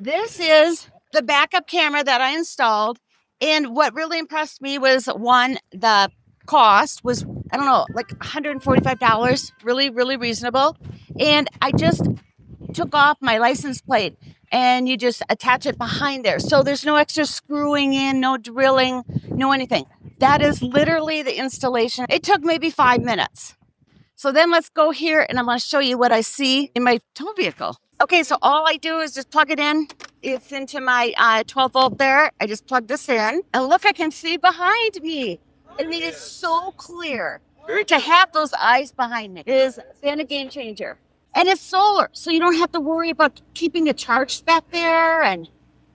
This is the backup camera that I installed. And what really impressed me was one, the cost was, I don't know, like $145, really, really reasonable. And I just took off my license plate and you just attach it behind there. So there's no extra screwing in, no drilling, no anything. That is literally the installation. It took maybe 5 minutes. So then let's go here and I'm going to show you what I see in my tow vehicle. Okay, so all I do is just plug it in. It's into my 12 volt there. I just plug this in and look, I can see behind me. I mean, it's so clear. To have those eyes behind me has been a game changer. And it's solar, so you don't have to worry about keeping it charged back there. And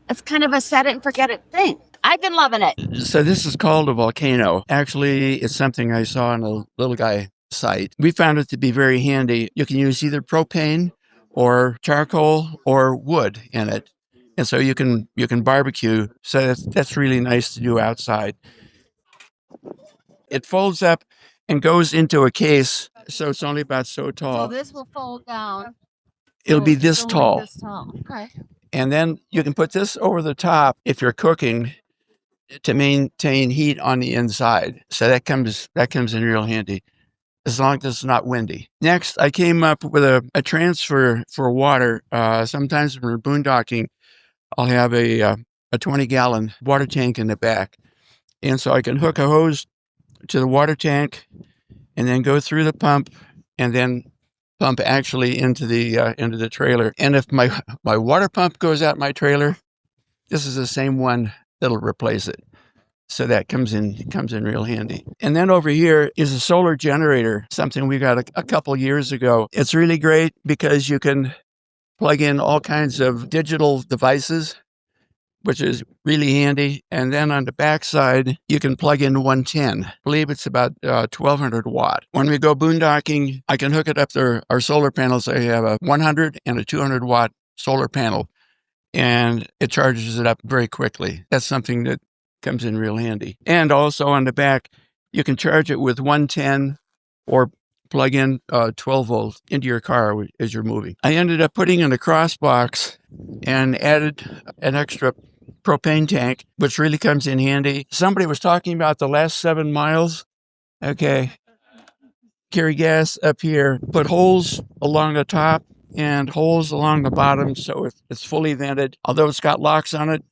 it's kind of a set it and forget it thing. I've been loving it. So this is called a volcano. Actually, it's something I saw on a little guy site. We found it to be very handy. You can use either propane or charcoal or wood in it. And so you can barbecue. So that's really nice to do outside. It folds up and goes into a case. So it's only about so tall. So this will fold down. It'll be this tall. Like this tall. Okay. And then you can put this over the top if you're cooking to maintain heat on the inside. So that comes in real handy, as long as it's not windy. Next, I came up with a transfer for water. Sometimes when we're boondocking, I'll have a 20-gallon water tank in the back. And so I can hook a hose to the water tank and then go through the pump and then pump actually into the trailer. And if my water pump goes out my trailer, this is the same one that'll replace it. So that comes in real handy. And then over here is a solar generator, something we got a couple years ago. It's really great because you can plug in all kinds of digital devices, which is really handy. And then on the backside, you can plug in 110. I believe it's about 1200 watt. When we go boondocking, I can hook it up to our solar panels. I have a 100 and a 200 watt solar panel, and it charges it up very quickly. That's something that comes in real handy. And also on the back, you can charge it with 110 or plug in 12 volts into your car as you're moving. I ended up putting in a cross box and added an extra propane tank, which really comes in handy. Somebody was talking about the last 7 miles. Okay. Carry gas up here, put holes along the top and holes along the bottom so it's fully vented. Although it's got locks on it,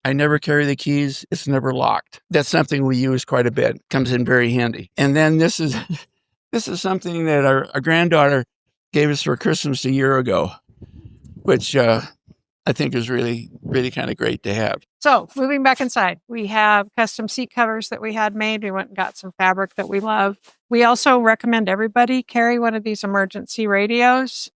I never carry the keys. It's never locked. That's something we use quite a bit. Comes in very handy. And then this is something that our granddaughter gave us for Christmas a year ago, which I think is really, really kind of great to have. So moving back inside, we have custom seat covers that we had made. We went and got some fabric that we love. We also recommend everybody carry one of these emergency radios.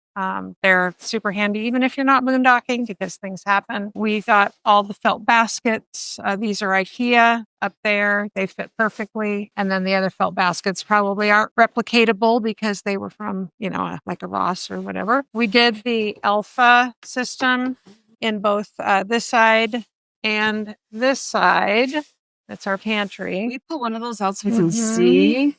They're super handy, even if you're not boondocking, because things happen. We got all the felt baskets. These are IKEA up there. They fit perfectly. And then the other felt baskets probably aren't replicatable because they were from, like a Ross or whatever. We did the Alpha system in both this side and this side. That's our pantry. We put one of those out so we can see.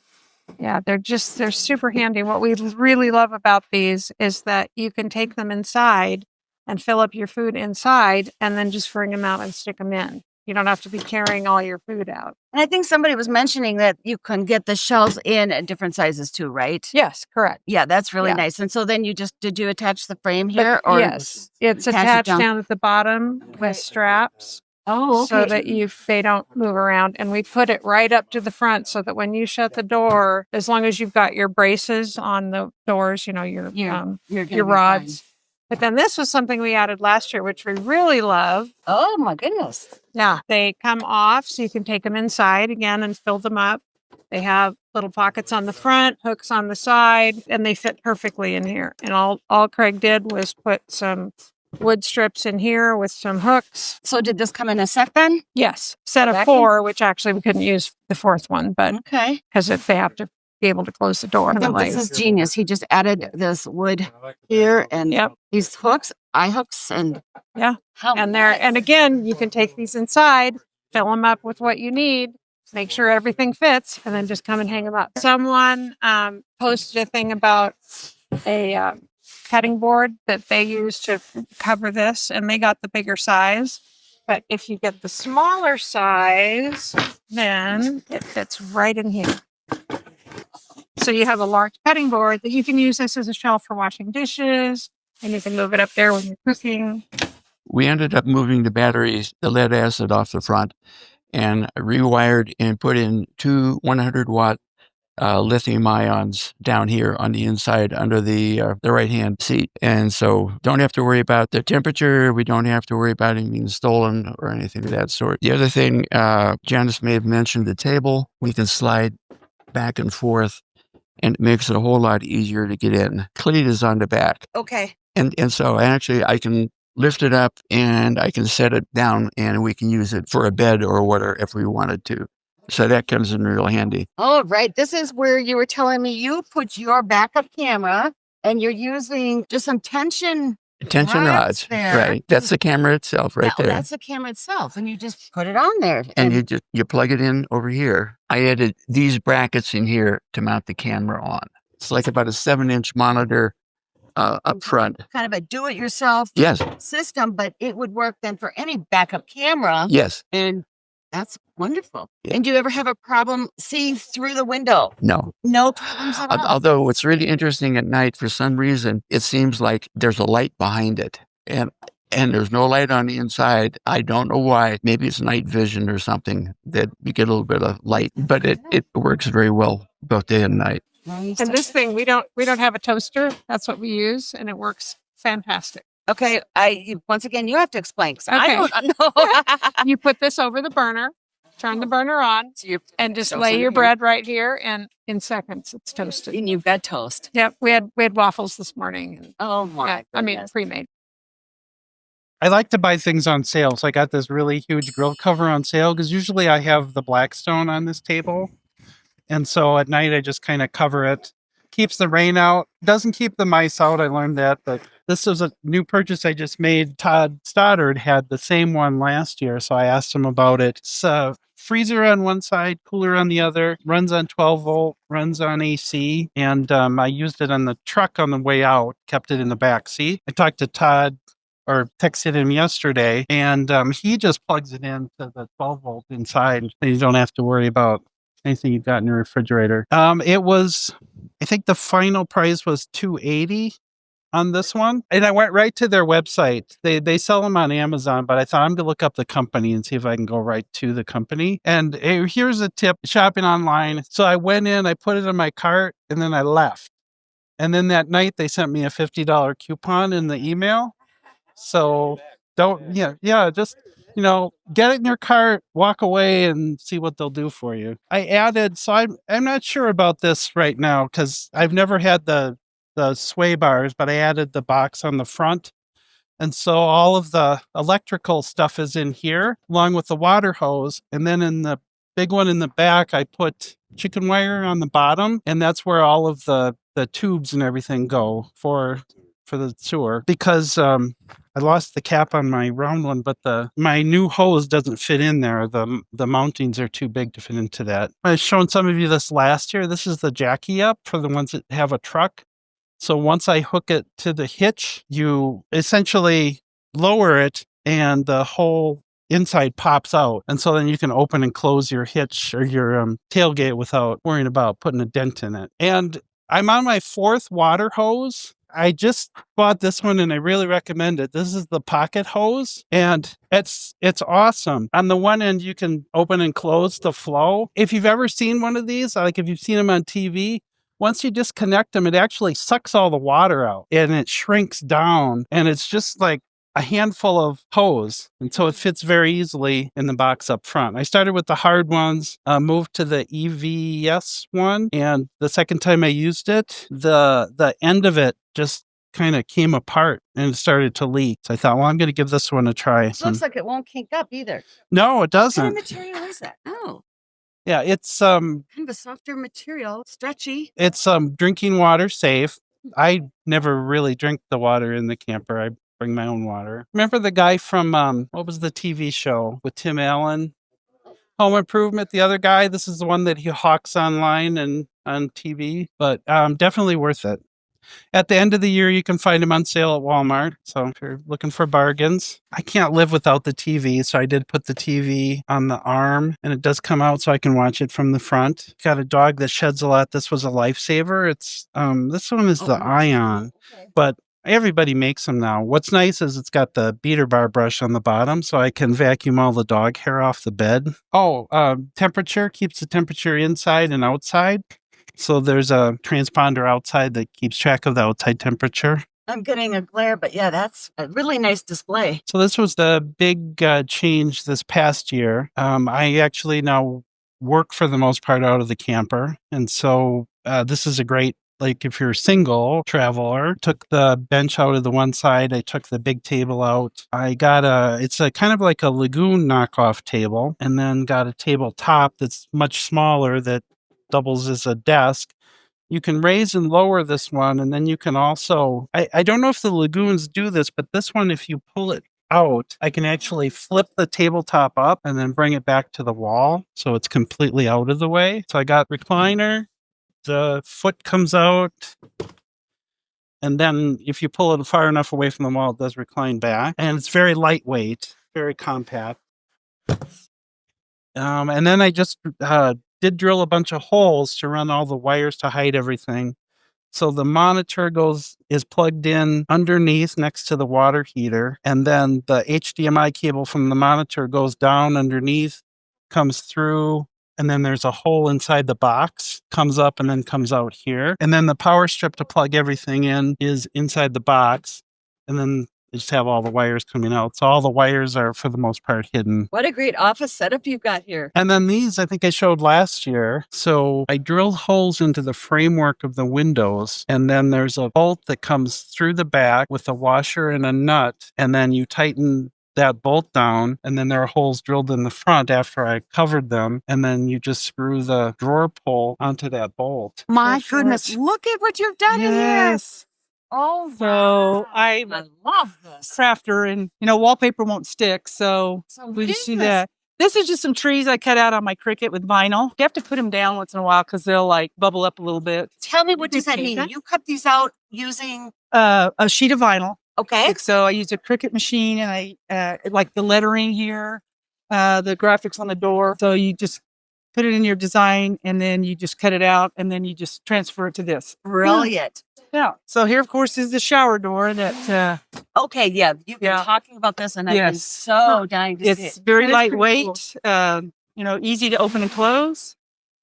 Yeah, they're super handy. What we really love about these is that you can take them inside and fill up your food inside and then just bring them out and stick them in. You don't have to be carrying all your food out. And I think somebody was mentioning that you can get the shelves in at different sizes too, right? Yes, correct. Yeah, that's really nice. And so then did you attach the frame here? Or yes, it's attached down at the bottom with straps. Oh, okay. So that they don't move around. And we put it right up to the front so that when you shut the door, as long as you've got your braces on the doors, your rods. But then this was something we added last year, which we really love. Oh my goodness. Yeah. They come off so you can take them inside again and fill them up. They have little pockets on the front, hooks on the side, and they fit perfectly in here. And all Craig did was put some wood strips in here with some hooks. So did this come in a set then? Yes. Set of 4, which actually we couldn't use the 4th one, but okay, because they have to be able to close the door. I think this is genius. He just added this wood here and these hooks, eye hooks, and and again, you can take these inside, fill them up with what you need, make sure everything fits, and then just come and hang them up. Someone posted a thing about a cutting board that they use to cover this, and they got the bigger size. But if you get the smaller size, then it fits right in here. So you have a large cutting board that you can use this as a shelf for washing dishes, and you can move it up there when you're cooking. We ended up moving the batteries, the lead acid off the front, and rewired and put in two 100-watt lithium ions down here on the inside under the right-hand seat. And so don't have to worry about the temperature. We don't have to worry about anything stolen or anything of that sort. The other thing, Janice may have mentioned the table. We can slide back and forth, and it makes it a whole lot easier to get in. Cleat is on the back. Okay. And so actually I can lift it up and I can set it down and we can use it for a bed or whatever if we wanted to. So that comes in real handy. All right. This is where you were telling me you put your backup camera and you're using just some tension rods. there. Right. That's the camera itself right there. That's the camera itself. And you just put it on there. And you plug it in over here. I added these brackets in here to mount the camera on. It's like about a 7-inch monitor up front. Kind of a do-it-yourself system, but it would work then for any backup camera. Yes. And that's wonderful. Yeah. And do you ever have a problem seeing through the window? No. No problems at all? Although what's really interesting at night, for some reason, it seems like there's a light behind it. And there's no light on the inside. I don't know why. Maybe it's night vision or something that you get a little bit of light, but it works very well both day and night. And this thing, we don't have a toaster. That's what we use, and it works fantastic. Okay, once again, you have to explain because I don't know. You put this over the burner, turn the burner on, and just lay your bread right here, and in seconds it's toasted. And you've got toast. Yep, we had waffles this morning. Oh my! I mean, pre-made. I like to buy things on sale, so I got this really huge grill cover on sale because usually I have the Blackstone on this table, and so at night I just kind of cover it. Keeps the rain out, doesn't keep the mice out. I learned that, but this was a new purchase I just made. Todd Stoddard had the same one last year, so I asked him about it. It's a freezer on one side, cooler on the other, runs on 12 volt, runs on AC, and I used it on the truck on the way out, kept it in the back seat. I talked to Todd or texted him yesterday, and he just plugs it into the 12 volt inside, and you don't have to worry about anything you've got in your refrigerator. It was, I think the final price was $280 on this one. And I went right to their website. They sell them on Amazon, but I thought I'm going to look up the company and see if I can go right to the company. And here's a tip, shopping online. So I went in, I put it in my cart, and then I left. And then that night they sent me a $50 coupon in the email. So just, get it in your cart, walk away and see what they'll do for you. I added, so I'm not sure about this right now because I've never had the sway bars, but I added the box on the front. And so all of the electrical stuff is in here along with the water hose. And then in the big one in the back, I put chicken wire on the bottom. And that's where all of the tubes and everything go for the sewer because I lost the cap on my round one, but my new hose doesn't fit in there. The mountings are too big to fit into that. I've shown some of you this last year. This is the Jackie up for the ones that have a truck. So once I hook it to the hitch, you essentially lower it and the whole inside pops out. And so then you can open and close your hitch or your tailgate without worrying about putting a dent in it. And I'm on my 4th water hose. I just bought this one and I really recommend it. This is the pocket hose and it's awesome. On the one end, you can open and close the flow. If you've ever seen one of these, like if you've seen them on TV, once you disconnect them, it actually sucks all the water out and it shrinks down and it's just like a handful of hose. And so it fits very easily in the box up front. I started with the hard ones, moved to the EVS one. And the second time I used it, the end of it just kind of came apart and it started to leak. So I thought, well, I'm going to give this one a try. It looks like it won't kink up either. No, it doesn't. What kind of material is that? Oh. Yeah, it's kind of a softer material, stretchy. It's drinking water safe. I never really drink the water in the camper. I bring my own water. Remember the guy from what was the TV show with Tim Allen? Home Improvement, the other guy. This is the one that he hawks online and on TV, but definitely worth it. At the end of the year, you can find them on sale at Walmart. So if you're looking for bargains, I can't live without the TV. So I did put the TV on the arm, and it does come out so I can watch it from the front. Got a dog that sheds a lot. This was a lifesaver. It's this one is the Ion, but everybody makes them now. What's nice is it's got the beater bar brush on the bottom, so I can vacuum all the dog hair off the bed. Temperature keeps the temperature inside and outside. So there's a transponder outside that keeps track of the outside temperature. I'm getting a glare, but yeah, that's a really nice display. So this was the big change this past year. I actually now work for the most part out of the camper. And so this is a great, like if you're a single traveler, took the bench out of the one side, I took the big table out. I got it's a kind of like a Lagoon knockoff table, and then got a tabletop that's much smaller that doubles as a desk. You can raise and lower this one, and then you can also, I don't know if the Lagoons do this, but this one, if you pull it out, I can actually flip the tabletop up and then bring it back to the wall. So it's completely out of the way. So I got recliner, the foot comes out, and then if you pull it far enough away from the wall, it does recline back. And it's very lightweight, very compact. And then I just did drill a bunch of holes to run all the wires to hide everything. So the monitor is plugged in underneath next to the water heater. And then the HDMI cable from the monitor goes down underneath, comes through, and then there's a hole inside the box, comes up and then comes out here. And then the power strip to plug everything in is inside the box. And then they just have all the wires coming out. So all the wires are, for the most part, hidden. What a great office setup you've got here. And then these, I think I showed last year. So I drilled holes into the framework of the windows. And then there's a bolt that comes through the back with a washer and a nut. And then you tighten that bolt down, and then there are holes drilled in the front after I covered them, and then you just screw the drawer pull onto that bolt. My goodness, look at what you've done in here. Oh, So I love this. crafter, and wallpaper won't stick, so we just do that. This is just some trees I cut out on my Cricut with vinyl. You have to put them down once in a while because they'll like bubble up a little bit. Tell me, what does that mean? You cut these out using A sheet of vinyl. okay. So I use a Cricut machine, and I like the lettering here, the graphics on the door. So you just put it in your design, and then you just cut it out, and then you just transfer it to this. Brilliant. Yeah. So here, of course, is the shower door that Okay, yeah, you've been Yeah. talking about this, and I've been Yes. so dying to see it's it. very That is pretty lightweight, easy to open and close.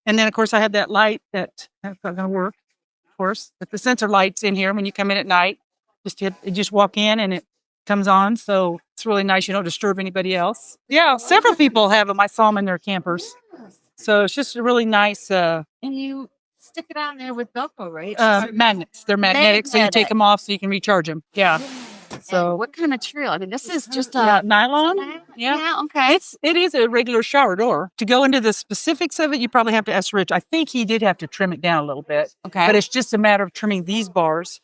And then, of course, I have that light that's not going to work, of course, but the sensor light's in here when you come in at night. Just walk in and it comes on. So it's really nice. You don't disturb anybody else. Yeah, several people have them. I saw them in their campers. So it's just a really nice And you stick it on there with Velcro, right? magnets. They're magnetic, so you take them off so you can recharge them. Yeah. So what kind of material? I mean, this is just nylon. Yeah. Okay. It is a regular shower door. To go into the specifics of it, you probably have to ask Rich. I think he did have to trim it down a little bit, Okay. but it's just a matter of trimming these bars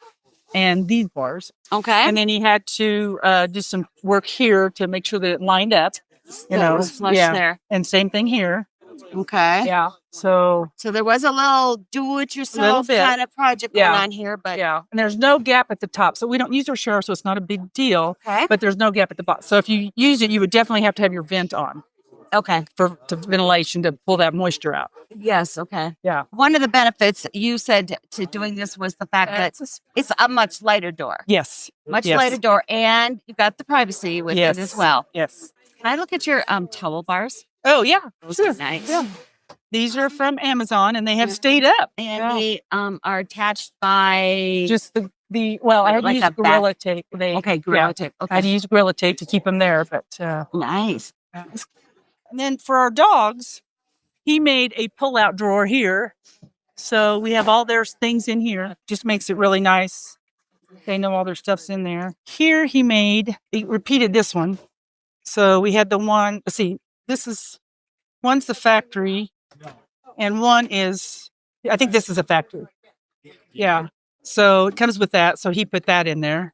and these bars. Okay. And then he had to do some work here to make sure that it lined up. It was flush there. And same thing here. Okay. Yeah. So there was a little do-it-yourself bit. kind of project going Yeah. on here, but yeah, and there's no gap at the top. So we don't use our shower, so it's not a big deal. okay. But there's no gap at the bottom. So if you use it, you would definitely have to have your vent on Okay. for ventilation to pull that moisture out. Yes. Okay. Yeah. One of the benefits you said to doing this was the fact that it's a much lighter door, Yes. much Yes. lighter door, and you've got the privacy with Yes. it as well. Yes. Can I look at your towel bars? Oh yeah. Those Sure. are nice. Yeah. These are from Amazon, and they have stayed up. And they are attached by Just well, I had Like to use a back- Gorilla tape. okay, Gorilla tape. I had to Okay. use Gorilla tape to keep them there, but Nice. and then for our dogs, he made a pull-out drawer here. So we have all their things in here. Just makes it really nice. They know all their stuff's in there. Here he repeated this one. So we had the one, let's see, one's the factory, and one is, I think this is a factory. Yeah. So it comes with that. So he put that in there.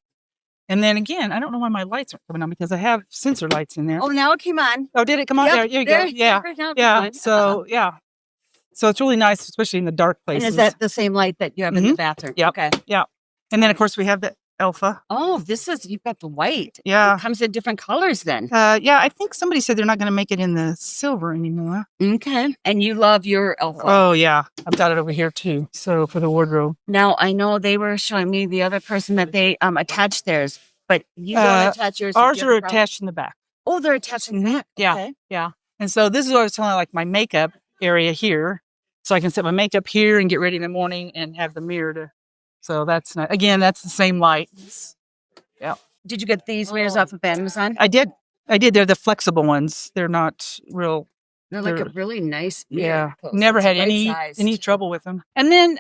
And then again, I don't know why my lights aren't coming on because I have sensor lights in there. Oh, now it came on. Oh, did it come on? Yep, There you go. there- Yeah. there, now it's Yeah. on. So, yeah. So it's really nice, especially in the dark And places. is that the same light that you have in the Mhm. bathroom? Yep. Okay. Yeah. And then, of course, we have the Alpha. Oh, you've got the white. Yeah. It comes in different colors then. Yeah, I think somebody said they're not going to make it in the silver anymore. Okay. And you love your Alpha. Oh, yeah. I've got it over here, too. So for the wardrobe. Now, I know they were showing me the other person that they attached theirs, but you don't attach yours. Ours are attached in the back. Oh, they're attached in the back. Yeah. Okay. Yeah. And so this is what I was telling you, like my makeup area here. So I can set my makeup here and get ready in the morning and have the mirror to. So that's not, again, that's the same light. Yeah. Did you get these mirrors off of Amazon? I did. They're the flexible ones. They're not real. They're like a really nice mirror. Yeah. post. Never It's had right-sized. any trouble with them. And then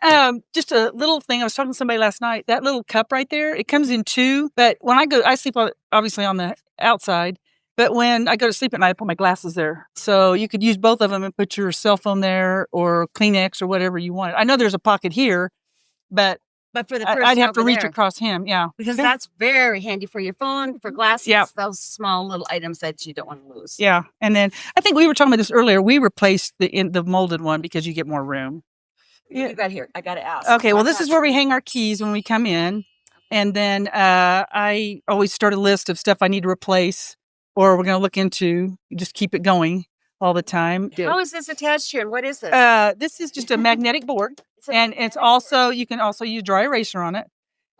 just a little thing. I was talking to somebody last night. That little cup right there, it comes in two. But when I sleep obviously on the outside. But when I go to sleep at night, I put my glasses there. So you could use both of them and put your cell phone there or Kleenex or whatever you want. I know there's a pocket here, but for the person I'd have to over reach there, across him. Yeah. because that's very handy for your phone, for glasses, Yeah. those small little items that you don't want to lose. Yeah. And then I think we were talking about this earlier. We replaced the molded one because you get more room. You got here. I got to ask. Okay. Well, this is where we hang our keys when we come in. And then I always start a list of stuff I need to replace or we're going to look into. Just keep it going all the time. How is this attached here? And what is this? This is just a magnetic board. And it's also, you can also use dry eraser on it.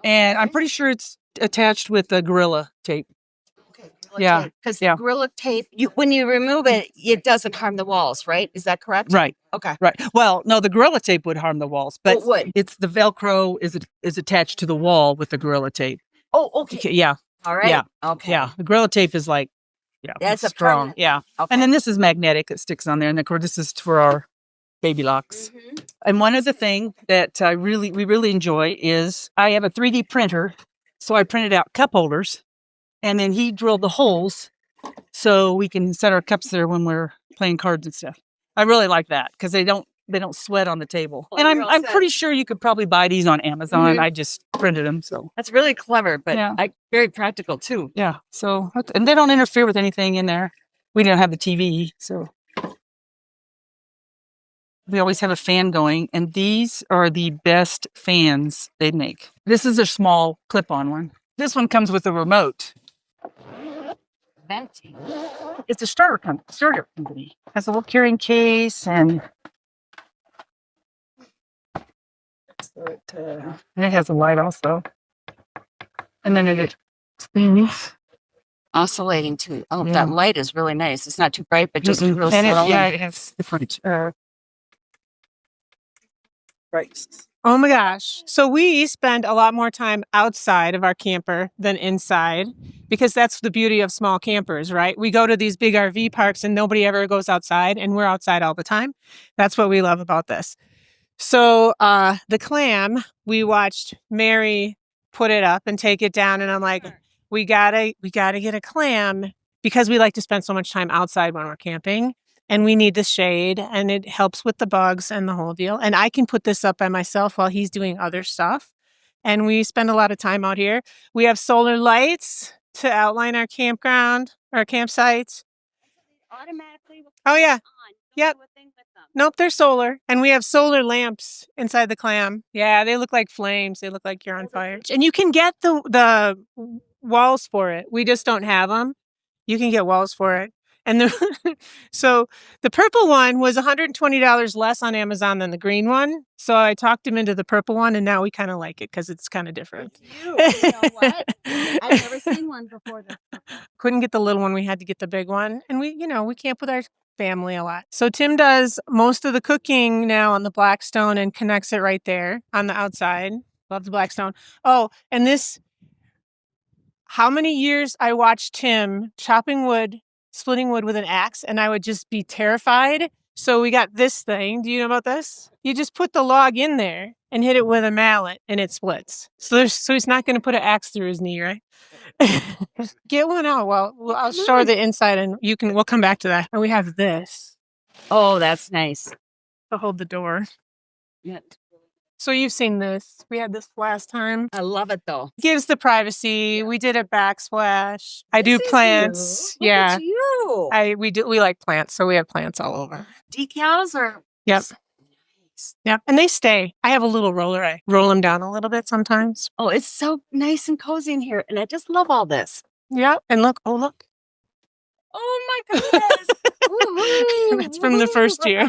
And I'm pretty sure it's attached with the Gorilla tape. Okay. Yeah, Because yeah. Gorilla tape, when you remove it, it doesn't harm the walls, right? Is that correct? Right. Okay. Right. Well, no, the Gorilla tape would harm the walls, but it would. it's the Velcro is attached to the wall with the Gorilla tape. Oh, okay. Okay, yeah. All right. Yeah. Okay. Yeah. The Gorilla tape is like, That's it's a strong. permanent- Yeah. Okay. And then this is magnetic. It sticks on there. And of course, this is for our baby locks. Mhm. And one other thing that we really enjoy is I have a 3D printer. So I printed out cup holders and then he drilled the holes so we can set our cups there when we're playing cards and stuff. I really like that because they don't sweat on the table. Well, And you're all I'm set. pretty sure you could probably buy these on Amazon. Mhm. I just printed them. So That's really clever, but Yeah. very practical too. yeah. So, and they don't interfere with anything in there. We don't have the TV. So we always have a fan going. And these are the best fans they make. This is a small clip-on one. This one comes with a remote. Venti. It's a starter company. Has a little carrying case and so it has a light also. And then it spins. Oscillating too. Oh, Yeah. that light is really nice. It's not too bright, but just real And slow. it has different prices. Oh my gosh. So we spend a lot more time outside of our camper than inside because that's the beauty of small campers, right? We go to these big RV parks and nobody ever goes outside and we're outside all the time. That's what we love about this. So the clam, we watched Mary put it up and take it down and I'm like, we gotta get a clam because we like to spend so much time outside when we're camping. And we need the shade and it helps with the bugs and the whole deal. And I can put this up by myself while he's doing other stuff. And we spend a lot of time out here. We have solar lights to outline our campground, our campsites. Automatically. Oh, yeah. On. Yep. Do a thing with them. Nope, they're solar. And we have solar lamps inside the clam. Yeah, they look like flames. They look like you're on fire. And you can get the walls for it. We just don't have them. You can get walls for it. And so the purple one was $120 less on Amazon than the green one. So I talked him into the purple one, and now we kind of like it because it's kind of different. You know what? I've never seen one before. Couldn't get the little one. We had to get the big one. And we camp with our family a lot. So Tim does most of the cooking now on the Blackstone and connects it right there on the outside. Love the Blackstone. Oh, and how many years I watched Tim chopping wood, splitting wood with an axe, and I would just be terrified. So we got this thing. Do you know about this? You just put the log in there and hit it with a mallet and it splits. So he's not going to put an axe through his knee, right? Get one out. Well, I'll show her the inside and we'll come back to that. And we have this Oh, that's nice. to hold the door. Yeah. So you've seen this. We had this last time. I love it though. Gives the privacy. We did a backsplash. I do This is plants. you. Look Yeah. at you. We like plants, so we have plants all over. Decals or Yep. Yep. And they stay. I have a little roller. I roll them down a little bit sometimes. Oh, it's so nice and cozy in here. And I just love all this. Yep. And look. Oh, look. Oh my goodness. Woo-hoo. That's from the first year.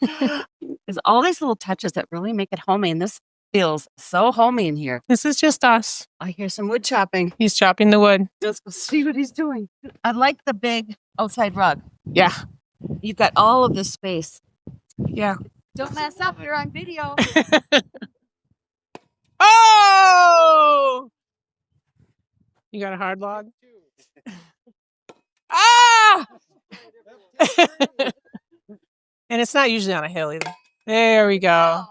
There's all these little touches that really make it homey. And this feels so homey in here. This is just us. I hear some wood chopping. He's chopping the wood. Let's go see what he's doing. I like the big outside rug. Yeah. You've got all of this space. Yeah. Don't mess up. You're on video. Oh! You got a hard log? Ah! And it's not usually on a hill either. There we go.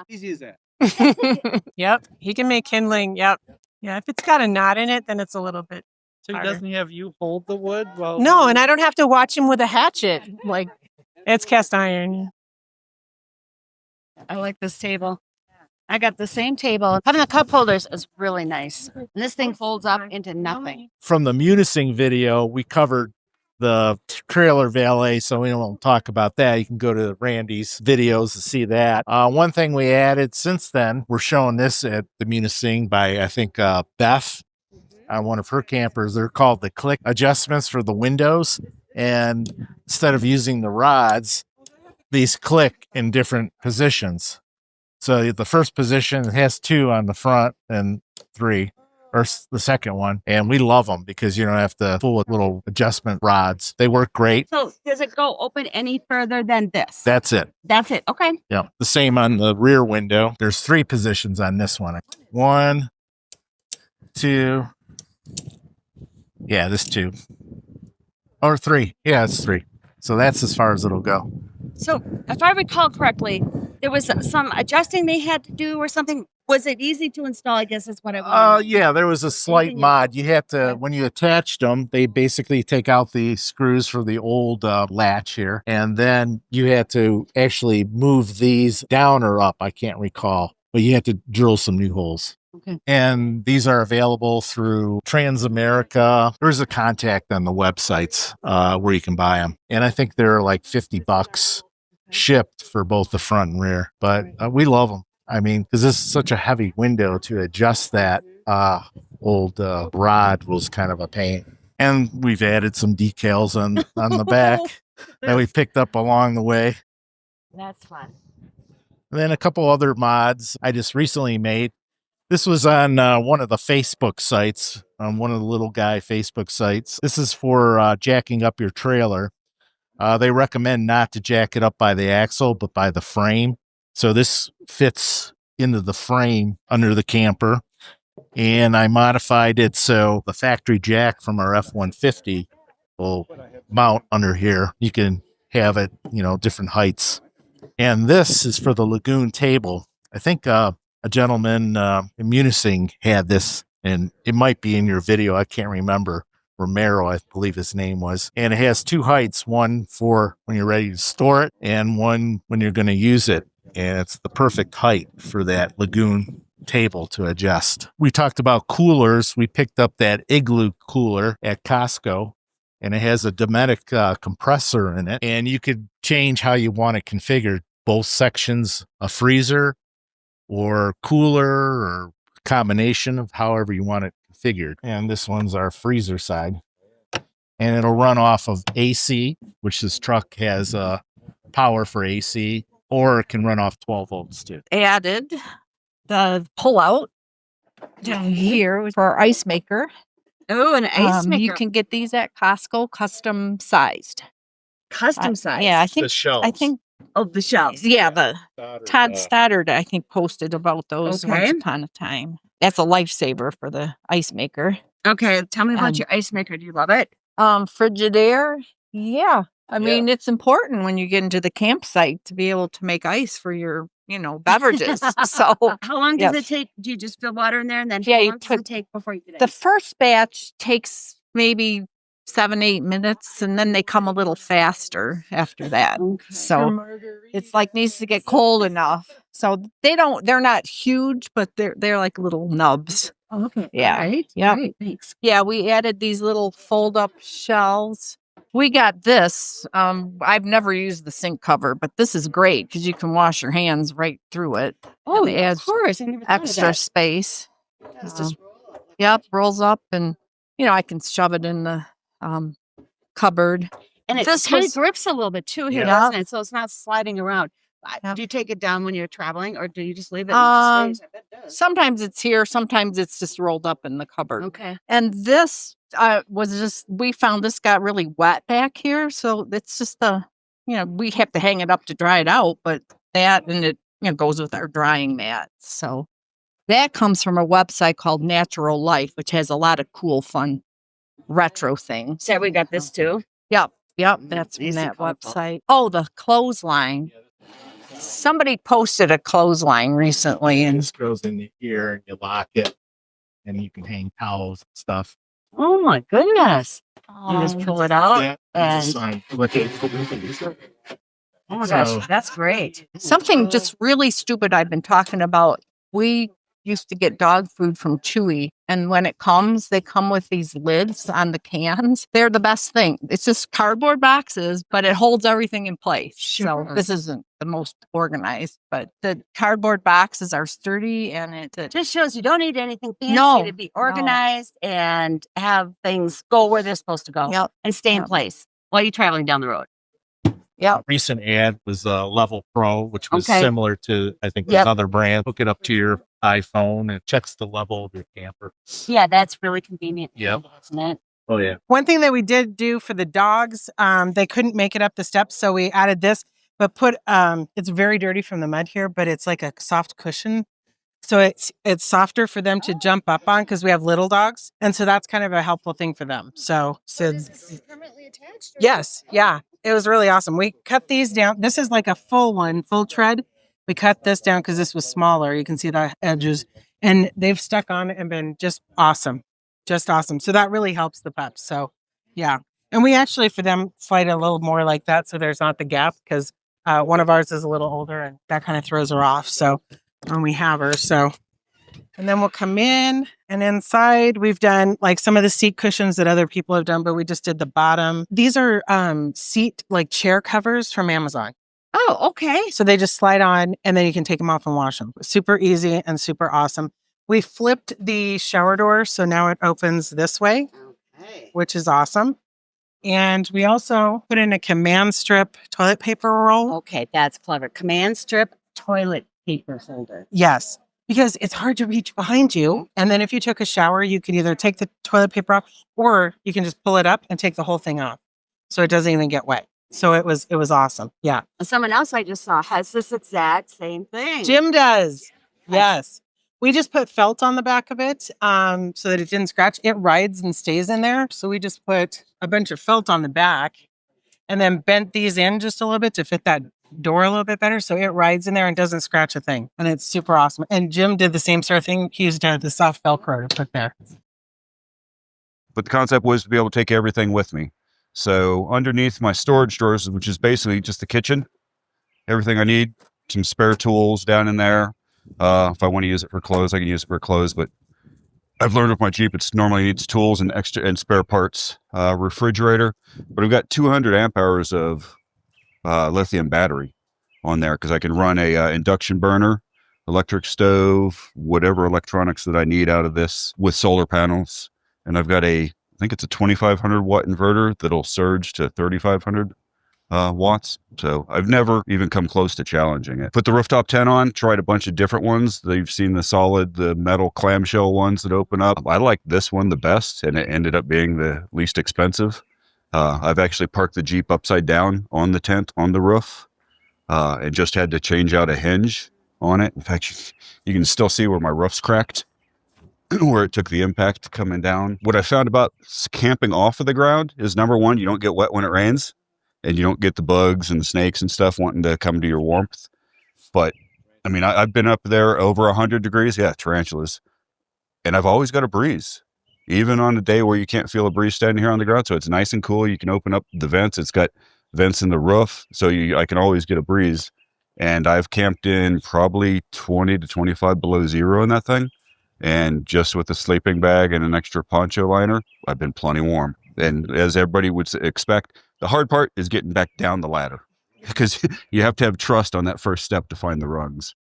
Easy as that. Yep. He can make kindling. Yep. Yeah. If it's got a knot in it, then it's a little bit. So he harder. doesn't have you hold the wood? Well, No, and I don't have to watch him with a hatchet. Like, it's cast iron. I like this table. I got the same table. Having the cup holders is really nice. And this thing folds up into nothing. From the Munising video, we covered the trailer valet, so we won't talk about that. You can go to Randy's videos to see that. One thing we added since then, we're showing this at the Munising by, I think, Beth, on one of her campers. They're called the click adjustments for the windows. And instead of using the rods, these click in different positions. So the first position has 2 on the front and 3, or the second one. And we love them because you don't have to fool with little adjustment rods. They work great. So does it go open any further than this? That's it. That's it. Okay. Yeah. The same on the rear window. There's 3 positions on this one. 1, 2. Yeah, this 2. Or 3. Yeah, it's 3. So that's as far as it'll go. So if I recall correctly, there was some adjusting they had to do or something. Was it easy to install? I guess is what I wanted. Yeah, there was a slight mod. You had to, when you attached them, they basically take out the screws for the old latch here. And then you had to actually move these down or up. I can't recall, but you had to drill some new holes. Okay. And these are available through Transamerica. There's a contact on the websites where you can buy them. And I think they're like $50 shipped for both the front and rear. But we love them. I mean, because this is such a heavy window to adjust that old rod was kind of a pain. And we've added some decals on the back that we picked up along the way. That's fun. And then a couple other mods I just recently made. This was on one of the Facebook sites, on one of the little guy Facebook sites. This is for jacking up your trailer. They recommend not to jack it up by the axle, but by the frame. So this fits into the frame under the camper. And I modified it so the factory jack from our F-150 will mount under here. You can have it, different heights. And this is for the Lagoon table. I think a gentleman in Munising had this, and it might be in your video. I can't remember. Romero, I believe his name was. And it has 2 heights, one for when you're ready to store it and one when you're going to use it. And it's the perfect height for that Lagoon table to adjust. We talked about coolers. We picked up that Igloo cooler at Costco, and it has a Dometic compressor in it. And you could change how you want it configured, both sections, a freezer or cooler or combination of however you want it configured. And this one's our freezer side. And it'll run off of AC, which this truck has power for AC, or it can run off 12 volts too. Added the pullout down here for our ice maker. Oh, an ice maker. You can get these at Costco, custom sized. Custom size. Yeah, I think. The shelves. I think. Oh, the shelves. Yeah, the Todd Stoddard, I think, posted about those Okay. once upon a time. That's a lifesaver for the ice maker. Okay, tell me about Um, your ice maker. Do you love it? Frigidaire. Yeah. I mean, it's important when you get into the campsite to be able to make ice for your, beverages. So How long does yes. it take? Do you just fill water in there and then Yeah, how you long does put it take before you get the it? first batch takes maybe 7-8 minutes, and then they come a little faster after that. So it's like needs to get cold enough. So they're not huge, but they're like little nubs. Oh, okay. Yeah. All right. Yep. Great. Thanks. Yeah, we added these little fold up shelves We got this. I've never used the sink cover, but this is great because you can wash your hands right through it. Oh, It yeah, of adds course. I never thought of extra that. space. It's just Yep, rolls up, and I can shove it in the cupboard. and it This kind of was- grips a little bit too here, Yeah. doesn't it? So it's not sliding around. Yeah. Do you take it down when you're traveling, or do you just leave it and it just stays? I bet it does. Sometimes it's here, sometimes it's just rolled up in the cupboard. Okay. And this was just, we found this got really wet back here. So it's just we have to hang it up to dry it out, but that, and it goes with our drying mat. So that comes from a website called Natural Life, which has a lot of cool, fun retro things. So we got this too. Yep, that's from Easy that colorful. website. Oh, the clothesline. Somebody posted a clothesline recently, and This goes in here and you lock it, and you can hang towels and stuff. Oh my goodness! You just pull it out. Yeah, and- this sign, look at Oh my So- gosh, that's great. something just really stupid I've been talking about. We used to get dog food from Chewy, and when it comes, they come with these lids on the cans. They're the best thing. It's just cardboard boxes, but it holds everything in place. So Sure. this isn't the most organized, but the cardboard boxes are sturdy, and it Just shows you don't need anything fancy No, to be organized and have things go where they're supposed to go Yep. and stay in Yep. place while you're traveling down the road. Yep. recent ad was Level Pro, which was Okay. similar to, I think, Yep. another brand. Hook it up to your iPhone and it checks the level of your camper. Yeah, that's really convenient. Yep. Isn't it? Oh, yeah. One thing that we did do for the dogs, they couldn't make it up the steps, so we added this, but it's very dirty from the mud here, but it's like a soft cushion. So it's softer for them to jump up on because we have little dogs. And so that's kind of a helpful thing for them. So Permanently attached. yes, yeah, it was really awesome. We cut these down. This is like a full tread. We cut this down because this was smaller. You can see the edges, and they've stuck on and been just awesome. Just awesome. So that really helps the pups. So yeah. And we actually, for them, fight a little more like that. So there's not the gap because one of ours is a little older and that kind of throws her off. So when we have her, and then we'll come in, and inside we've done like some of the seat cushions that other people have done, but we just did the bottom. These are seat like chair covers from Amazon. Oh, okay. So they just slide on and then you can take them off and wash them. Super easy and super awesome. We flipped the shower door, so now it opens this way, Okay. which is awesome. And we also put in a command strip toilet paper roll. Okay, that's clever. Command strip toilet paper holder. Yes, because it's hard to reach behind you. And then if you took a shower, you could either take the toilet paper off or you can just pull it up and take the whole thing off. So it doesn't even get wet. So it was awesome. Yeah. Someone else I just saw has this exact same thing. Jim does. Yes. We just put felt on the back of it so that it didn't scratch. It rides and stays in there. So we just put a bunch of felt on the back and then bent these in just a little bit to fit that door a little bit better. So it rides in there and doesn't scratch a thing. And it's super awesome. And Jim did the same sort of thing. He used the soft Velcro to put there. But the concept was to be able to take everything with me. So underneath my storage drawers, which is basically just the kitchen, everything I need, some spare tools down in there. If I want to use it for clothes, I can use it for clothes. But I've learned with my Jeep, it's normally needs tools and extra and spare parts. Refrigerator, but I've got 200 amp hours of lithium battery on there because I can run a induction burner, electric stove, whatever electronics that I need out of this with solar panels. And I've got I think it's a 2,500 watt inverter that'll surge to 3,500 watts. So I've never even come close to challenging it. Put the rooftop tent on, tried a bunch of different ones. They've seen the metal clamshell ones that open up. I like this one the best, and it ended up being the least expensive. I've actually parked the Jeep upside down on the tent on the roof and just had to change out a hinge on it. In fact, you can still see where my roof's cracked. Where it took the impact coming down. What I found about camping off of the ground is, number one, you don't get wet when it rains and you don't get the bugs and the snakes and stuff wanting to come to your warmth. But I mean, I've been up there over 100 degrees. Yeah, tarantulas. And I've always got a breeze, even on a day where you can't feel a breeze standing here on the ground. So it's nice and cool. You can open up the vents. It's got vents in the roof. So I can always get a breeze. And I've camped in probably 20 to 25 below zero in that thing. And just with a sleeping bag and an extra poncho liner, I've been plenty warm. And as everybody would expect, the hard part is getting back down the ladder because you have to have trust on that first step to find the rungs.